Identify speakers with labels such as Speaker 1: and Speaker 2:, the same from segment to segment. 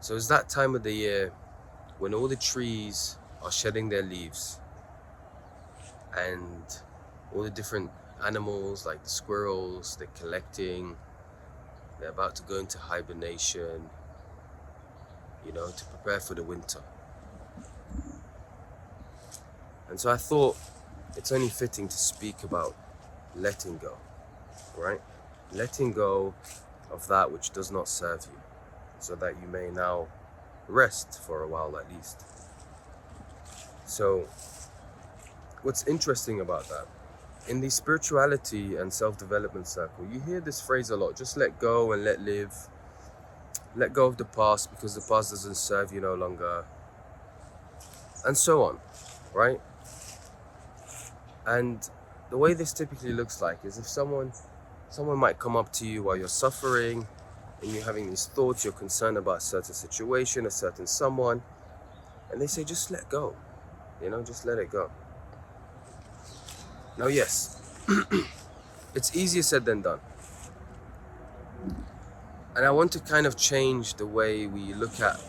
Speaker 1: So it's that time of the year when all the trees are shedding their leaves and all the different animals like the squirrels, they're collecting, they're about to go into hibernation, to prepare for the winter. And so I thought it's only fitting to speak about letting go, right? Letting go of that which does not serve you, so that you may now rest for a while at least. So what's interesting about that, in the spirituality and self-development circle, you hear this phrase a lot: just let go and let live. Let go of the past because the past doesn't serve you no longer, and so on, right? And the way this typically looks like is if someone might come up to you while you're suffering and you're having these thoughts, you're concerned about a certain situation, a certain someone, and they say, just let go, just let it go. Now, yes, it's easier said than done. And I want to kind of change the way we look at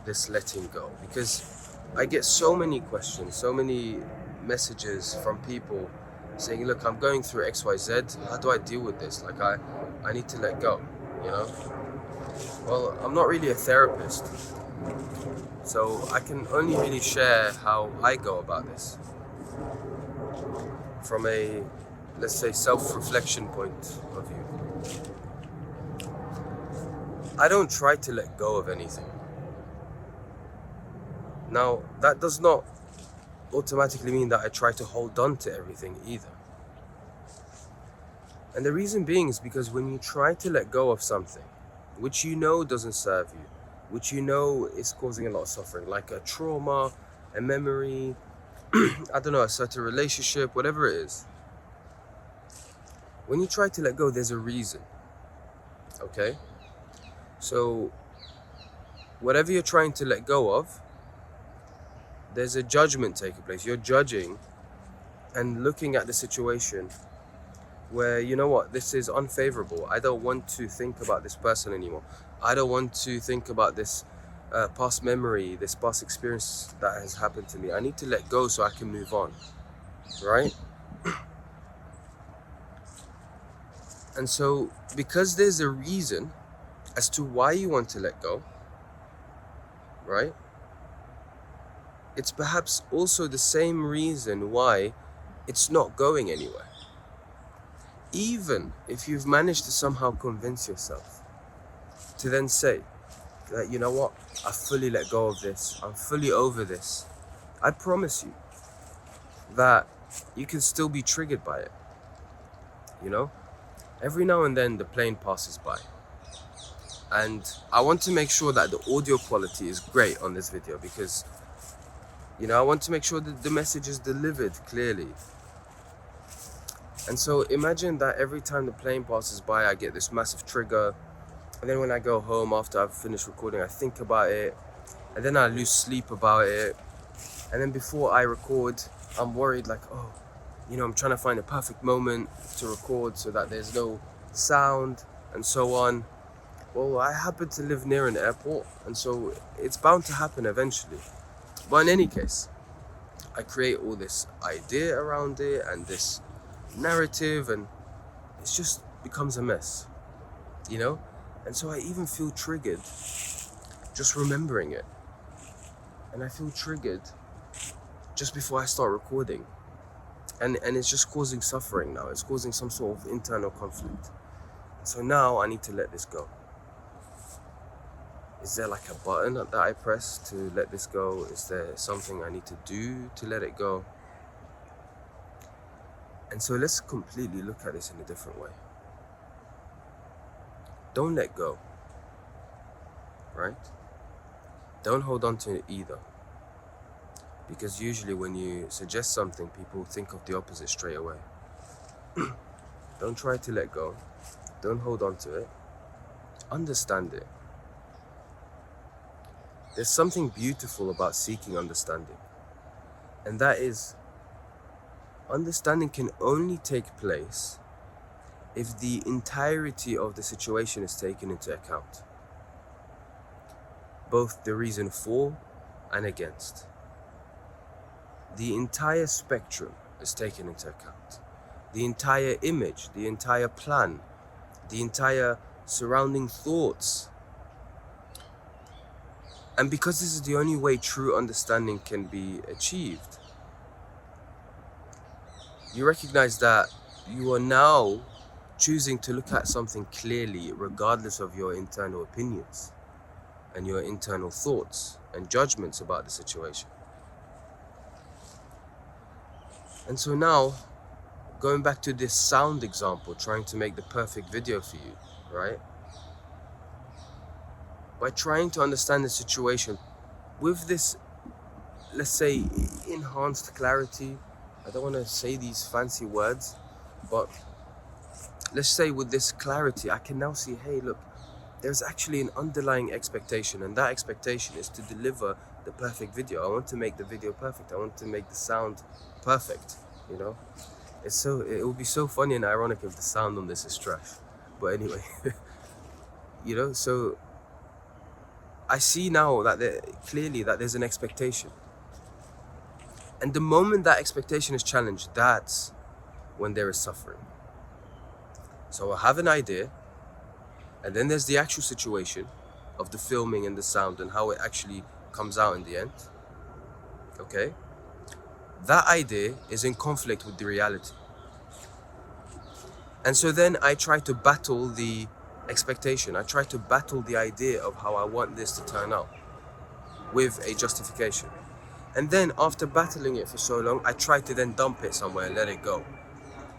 Speaker 1: this letting go, because I get so many questions, so many messages from people saying, look, I'm going through XYZ, how do I deal with this? Like, I need to let go, Well, I'm not really a therapist, so I can only really share how I go about this from a, let's say, self-reflection point of view. I don't try to let go of anything. Now, that does not automatically mean that I try to hold on to everything either. And the reason being is because when you try to let go of something which you know doesn't serve you, which you know is causing a lot of suffering, like a trauma, a memory, I don't know, a certain relationship, whatever it is, when you try to let go, there's a reason, okay? So whatever you're trying to let go of, there's a judgment taking place. You're judging and looking at the situation where, you know what, this is unfavorable. I don't want to think about this person anymore. I don't want to think about this past memory, this past experience that has happened to me. I need to let go so I can move on, right? And so, because there's a reason as to why you want to let go, right? It's perhaps also the same reason why it's not going anywhere. Even if you've managed to somehow convince yourself to then say that, you know what, I fully let go of this, I'm fully over this, I promise you that you can still be triggered by it, Every now and then the plane passes by. And I want to make sure that the audio quality is great on this video because, I want to make sure that the message is delivered clearly. And so imagine that every time the plane passes by, I get this massive trigger. And then when I go home after I've finished recording, I think about it. And then I lose sleep about it. And then before I record, I'm worried like, I'm trying to find a perfect moment to record so that there's no sound and so on. Well, I happen to live near an airport, and so it's bound to happen eventually. But in any case, I create all this idea around it and this narrative, and it just becomes a mess, And so I even feel triggered just remembering it. And I feel triggered just before I start recording. And it's just causing suffering now. It's causing some sort of internal conflict. So now I need to let this go. Is there like a button that I press to let this go? Is there something I need to do to let it go? And so let's completely look at this in a different way. Don't let go, right? Don't hold on to it either. Because usually when you suggest something, people think of the opposite straight away. Don't try to let go. Don't hold on to it. Understand it. There's something beautiful about seeking understanding. And that is, understanding can only take place if the entirety of the situation is taken into account. both the reason for and against. The entire spectrum is taken into account. The entire image, the entire plan, the entire surrounding thoughts. And because this is the only way true understanding can be achieved, you recognize that you are now choosing to look at something clearly regardless of your internal opinions and your internal thoughts and judgments about the situation. And so now, going back to this sound example, trying to make the perfect video for you, right? By trying to understand the situation with this, let's say, enhanced clarity. I don't want to say these fancy words, but let's say with this clarity, I can now see, hey, look, there's actually an underlying expectation, and that expectation is to deliver the perfect video. I want to make the video perfect. I want to make the sound perfect, you know? It would be so funny and ironic if the sound on this is trash. But anyway, you know, so I see now that clearly that there's an expectation. And the moment that expectation is challenged, that's when there is suffering. So I have an idea, and then there's the actual situation of the filming and the sound and how it actually comes out in the end. Okay? That idea is in conflict with the reality. And so then I try to battle the expectation. I try to battle the idea of how I want this to turn out with a justification. And then after battling it for so long, I try to then dump it somewhere and let it go.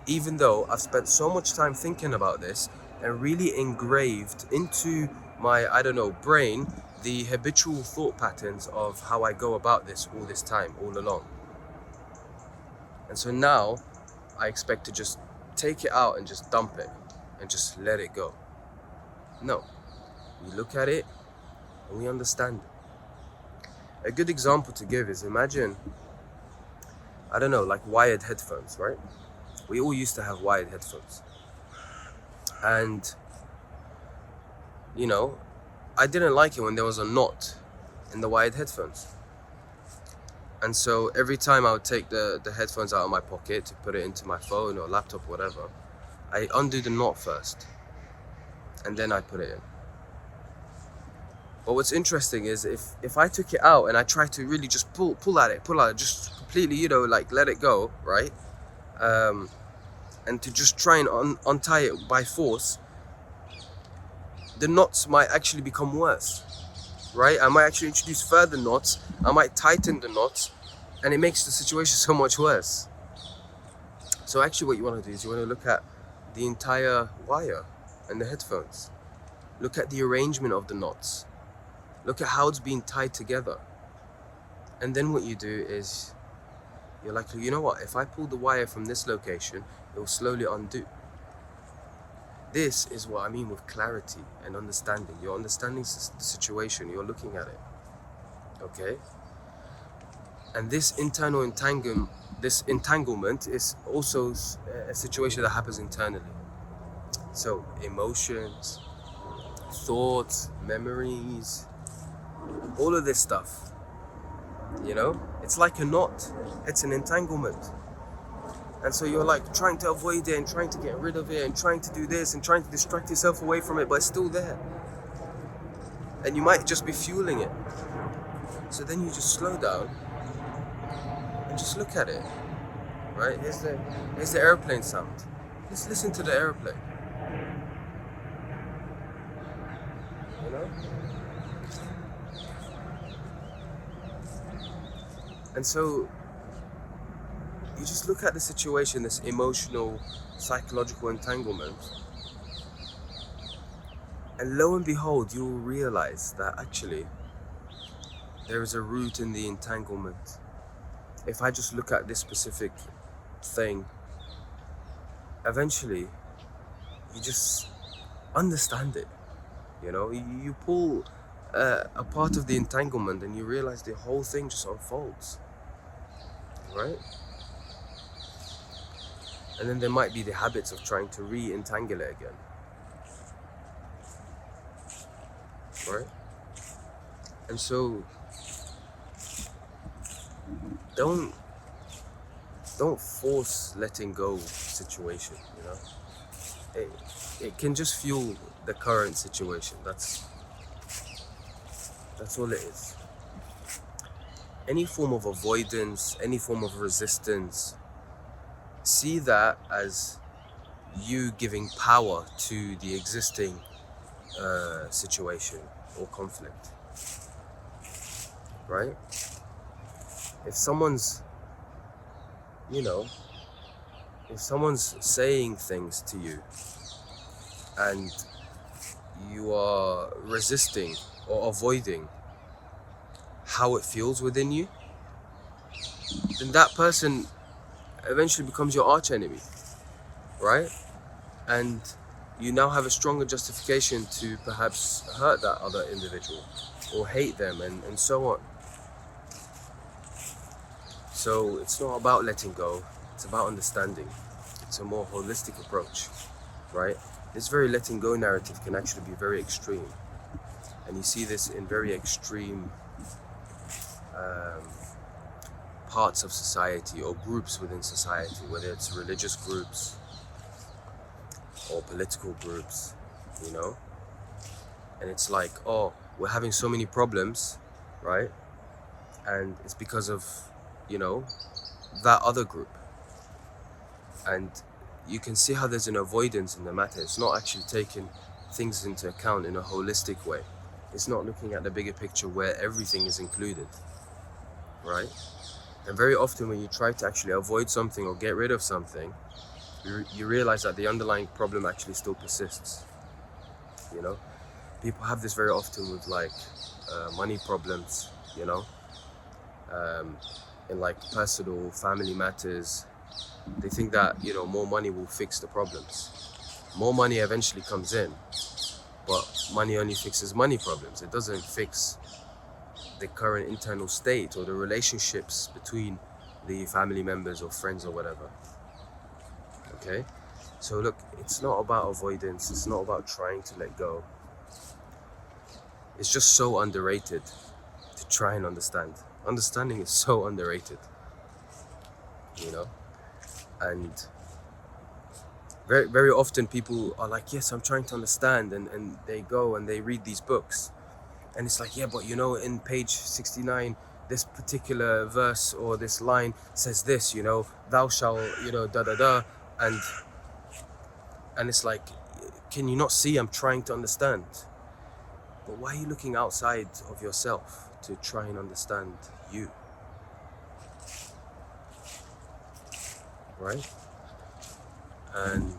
Speaker 1: Even though I've spent so much time thinking about this and really engraved into my, brain, the habitual thought patterns of how I go about this all this time, all along. And so now I expect to just take it out and just dump it and just let it go. No, we look at it and we understand it. A good example to give is, imagine, like wired headphones, right? We all used to have wired headphones. And, I didn't like it when there was a knot in the wired headphones. And so every time I would take the headphones out of my pocket to put it into my phone or laptop, whatever, I undo the knot first. And then I put it in. But what's interesting is if I took it out and I tried to really just pull at it, just completely, let it go, right? And to just try and untie it by force, the knots might actually become worse, right? I might actually introduce further knots. I might tighten the knots, and it makes the situation so much worse. So actually what you want to do is you want to look at the entire wire and the headphones. Look at the arrangement of the knots. Look at how it's being tied together. And then what you do is, you're like, you know what? If I pull the wire from this location, it will slowly undo. This is what I mean with clarity and understanding. You're understanding the situation. You're looking at it. Okay? And this internal entanglement is also a situation that happens internally. So emotions, thoughts, memories, all of this stuff, it's like a knot. It's an entanglement. And so you're like trying to avoid it and trying to get rid of it and trying to do this and trying to distract yourself away from it, but it's still there. And you might just be fueling it. So then you just slow down and just look at it, right? Here's the airplane sound. Just listen to the airplane. And so you just look at the situation, this emotional, psychological entanglement, and lo and behold, you will realize that actually there is a root in the entanglement. If I just look at this specific thing, eventually you just understand it. You pull a part of the entanglement and you realize the whole thing just unfolds, right? And then there might be the habits of trying to re-entangle it again, right? And so don't force letting go situation, you know. It can just fuel the current situation. That's all it is. Any form of avoidance, any form of resistance, see that as you giving power to the existing situation or conflict, right? If someone's, if someone's saying things to you and you are resisting or avoiding how it feels within you, then that person eventually becomes your arch enemy, right? And you now have a stronger justification to perhaps hurt that other individual or hate them and so on. So it's not about letting go, it's about understanding. It's a more holistic approach, right? This very letting go narrative can actually be very extreme. And you see this in very extreme parts of society or groups within society, whether it's religious groups or political groups, And it's like, oh, we're having so many problems, right? And it's because of, that other group. And you can see how there's an avoidance in the matter. It's not actually taking things into account in a holistic way. It's not looking at the bigger picture where everything is included, right? And very often when you try to actually avoid something or get rid of something, you realize that the underlying problem actually still persists, People have this very often with money problems, in personal family matters. They think that, more money will fix the problems. More money eventually comes in, but money only fixes money problems. It doesn't fix the current internal state or the relationships between the family members or friends or whatever. Okay? So look, it's not about avoidance. It's not about trying to let go. It's just so underrated to try and understand. Understanding is so underrated, And very, very often people are like, yes, I'm trying to understand. And they go and they read these books. And it's like, yeah, but in page 69, this particular verse or this line says this, thou shalt, da-da-da. And it's like, can you not see I'm trying to understand? But why are you looking outside of yourself to try and understand you? Right? And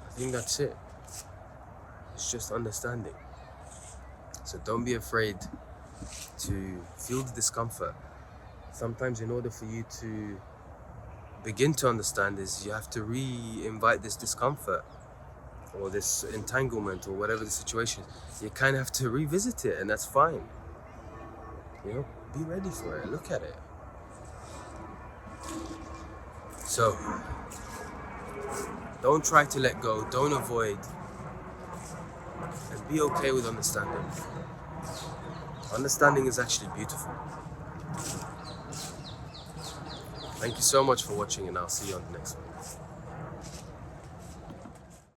Speaker 1: I think that's it. It's just understanding. So don't be afraid to feel the discomfort. Sometimes in order for you to begin to understand is you have to re-invite this discomfort or this entanglement or whatever the situation is. You kind of have to revisit it, and that's fine. Be ready for it. Look at it. So don't try to let go. Don't avoid. And be okay with understanding. Understanding is actually beautiful. Thank you so much for watching, and I'll see you on the next one.